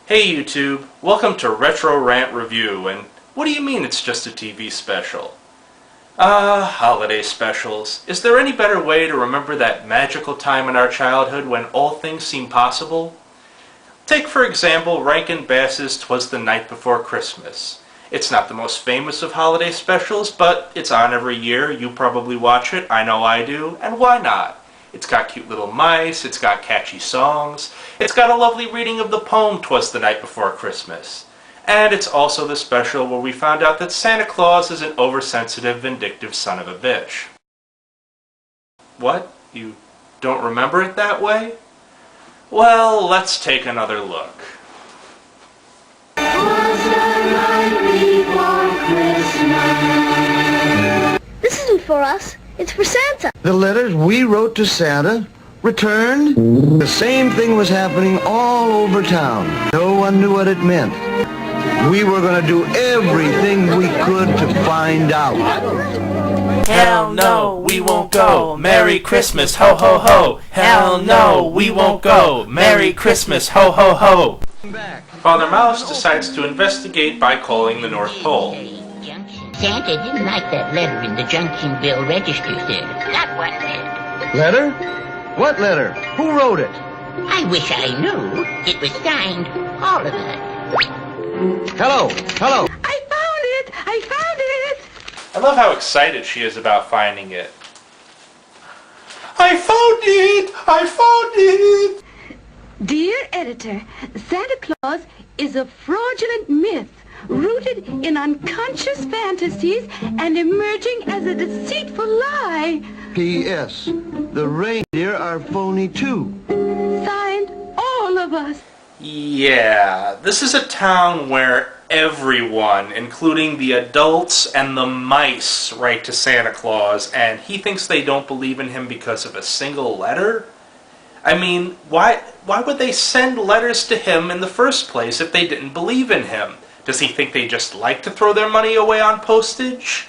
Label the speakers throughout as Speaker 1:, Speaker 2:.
Speaker 1: Hey YouTube, welcome to Retro Rant Review, and what do you mean it's just a TV special? Holiday specials. Is there any better way to remember that magical time in our childhood when all things seem possible? Take for example Rankin-Bass's "'Twas the Night Before Christmas." It's not the most famous of holiday specials, but it's on every year. You probably watch it, I know I do, and why not? It's got cute little mice, it's got catchy songs, it's got a lovely reading of the poem "'Twas the Night Before Christmas." And it's also the special where we found out that Santa Claus is an oversensitive, vindictive son of a bitch. What? You don't remember it that way? Well, let's take another look.
Speaker 2: This isn't for us. It's for Santa.
Speaker 3: The letters we wrote to Santa returned. The same thing was happening all over town. No one knew what it meant. We were going to do everything we could to find out.
Speaker 1: Hell no, we won't go. Merry Christmas, ho ho ho. Hell no, we won't go. Merry Christmas, ho ho ho. Father Mouse decides to investigate by calling the North Pole.
Speaker 4: Santa didn't like that letter in the Junction-Bill register, sir. Not one bit.
Speaker 3: Letter? What letter? Who wrote it?
Speaker 4: I wish I knew. It was signed Oliver.
Speaker 3: Hello, hello.
Speaker 2: I found it! I found it!
Speaker 1: I love how excited she is about finding it. I found it! I found it!
Speaker 2: Dear editor, Santa Claus is a fraudulent myth rooted in unconscious fantasies and emerging as a deceitful lie.
Speaker 3: P.S. The reindeer are phony too.
Speaker 2: Signed, all of us.
Speaker 1: Yeah, this is a town where everyone, including the adults and the mice, write to Santa Claus, and he thinks they don't believe in him because of a single letter? I mean, why would they send letters to him in the first place if they didn't believe in him? Does he think they just like to throw their money away on postage?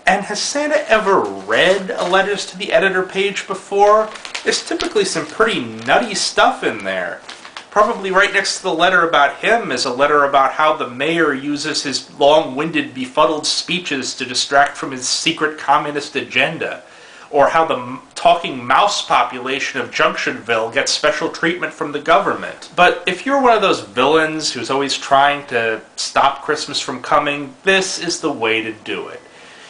Speaker 1: And has Santa ever read a letters to the editor page before? There's typically some pretty nutty stuff in there. Probably right next to the letter about him is a letter about how the mayor uses his long-winded, befuddled speeches to distract from his secret communist agenda. Or how the talking mouse population of Junctionville gets special treatment from the government. But if you're one of those villains who's always trying to stop Christmas from coming, this is the way to do it.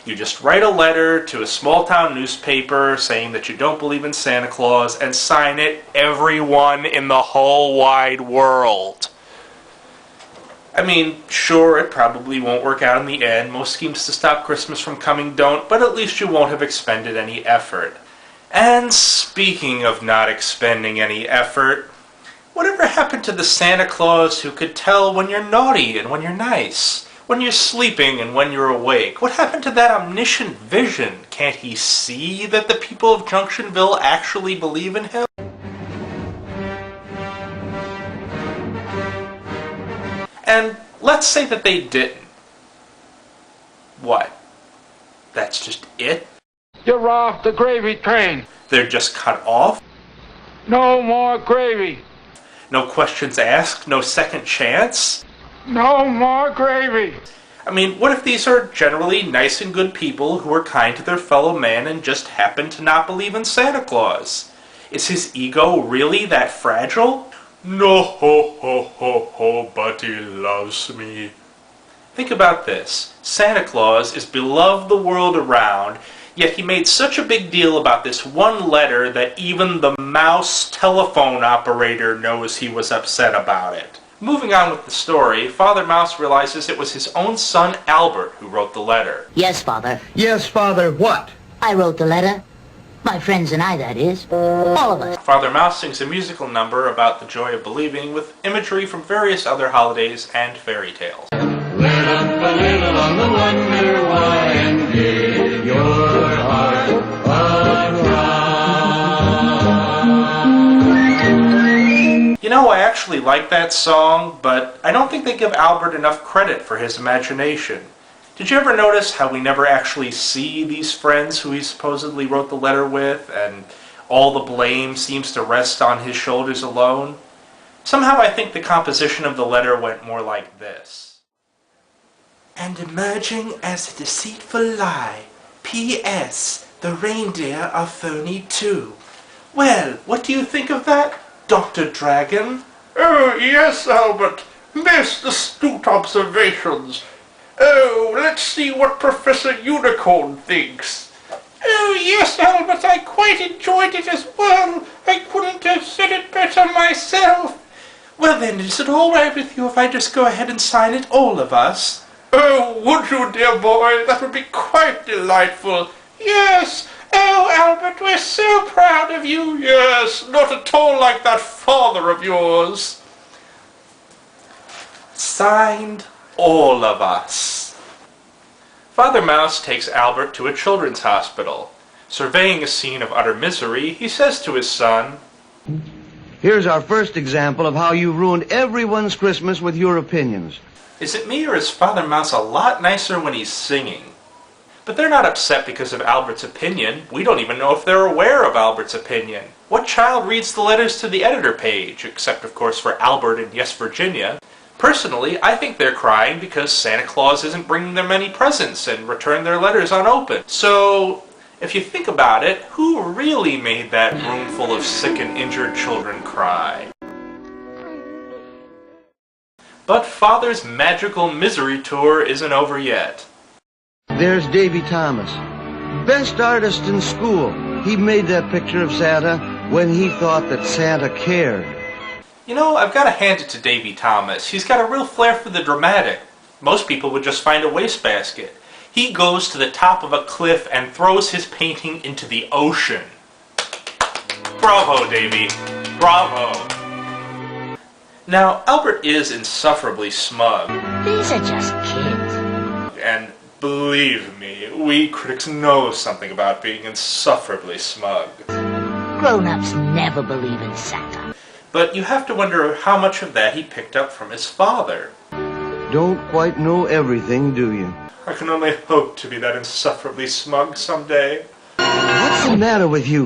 Speaker 1: You just write a letter to a small-town newspaper saying that you don't believe in Santa Claus and sign it, "Everyone in the whole wide world." I mean, sure, it probably won't work out in the end. Most schemes to stop Christmas from coming don't, but at least you won't have expended any effort. And speaking of not expending any effort, whatever happened to the Santa Claus who could tell when you're naughty and when you're nice? When you're sleeping and when you're awake? What happened to that omniscient vision? Can't he see that the people of Junctionville actually believe in him? And let's say that they didn't. What? That's just it?
Speaker 5: You're off the gravy train.
Speaker 1: They're just cut off?
Speaker 5: No more gravy.
Speaker 1: No questions asked? No second chance?
Speaker 5: No more gravy.
Speaker 1: I mean, what if these are generally nice and good people who are kind to their fellow man and just happen to not believe in Santa Claus? Is his ego really that fragile? No, ho, ho, ho, ho, but he loves me. Think about this. Santa Claus is beloved the world around, yet he made such a big deal about this one letter that even the mouse telephone operator knows he was upset about it. Moving on with the story, Father Mouse realizes it was his own son Albert who wrote the letter.
Speaker 4: Yes, Father.
Speaker 3: Yes, Father, what?
Speaker 4: I wrote the letter. My friends and I, that is. All of us.
Speaker 1: Father Mouse sings a musical number about the joy of believing with imagery from various other holidays and fairy tales.
Speaker 6: Let up a little on the wonder why and give your heart a try.
Speaker 1: You know, I actually like that song, but I don't think they give Albert enough credit for his imagination. Did you ever notice how we never actually see these friends who he supposedly wrote the letter with, and all the blame seems to rest on his shoulders alone? Somehow I think the composition of the letter went more like this. And emerging as a deceitful lie, P.S. The reindeer are phony too. Well, what do you think of that, Dr. Dragon?
Speaker 5: Oh, yes, Albert. Most astute observations. Oh, let's see what Professor Unicorn thinks. Oh, yes, Albert, I quite enjoyed it as well. I couldn't have said it better myself.
Speaker 1: Well then, is it all right with you if I just go ahead and sign it, all of us?
Speaker 5: Oh, would you, dear boy? That would be quite delightful. Yes. Oh, Albert, we're so proud of you. Yes, not at all like that father of yours.
Speaker 1: Signed, all of us. Father Mouse takes Albert to a children's hospital. Surveying a scene of utter misery, he says to his son,
Speaker 3: Here's our first example of how you ruined everyone's Christmas with your opinions.
Speaker 1: Is it me or is Father Mouse a lot nicer when he's singing? But they're not upset because of Albert's opinion. We don't even know if they're aware of Albert's opinion. What child reads the letters to the editor page, except of course for Albert in Yes, Virginia? Personally, I think they're crying because Santa Claus isn't bringing them any presents and returned their letters unopened. So, if you think about it, who really made that room full of sick and injured children cry? But Father's magical misery tour isn't over yet.
Speaker 3: There's Davy Thomas, best artist in school. He made that picture of Santa when he thought that Santa cared.
Speaker 1: You know, I've got to hand it to Davy Thomas. He's got a real flair for the dramatic. Most people would just find a wastebasket. He goes to the top of a cliff and throws his painting into the ocean. Bravo, Davy. Bravo. Now, Albert is insufferably smug.
Speaker 4: These are just kids.
Speaker 1: And believe me, we critics know something about being insufferably smug.
Speaker 4: Grown-ups never believe in Santa.
Speaker 1: But you have to wonder how much of that he picked up from his father.
Speaker 3: Don't quite know everything, do you?
Speaker 1: I can only hope to be that insufferably smug someday.
Speaker 3: What's the matter with you?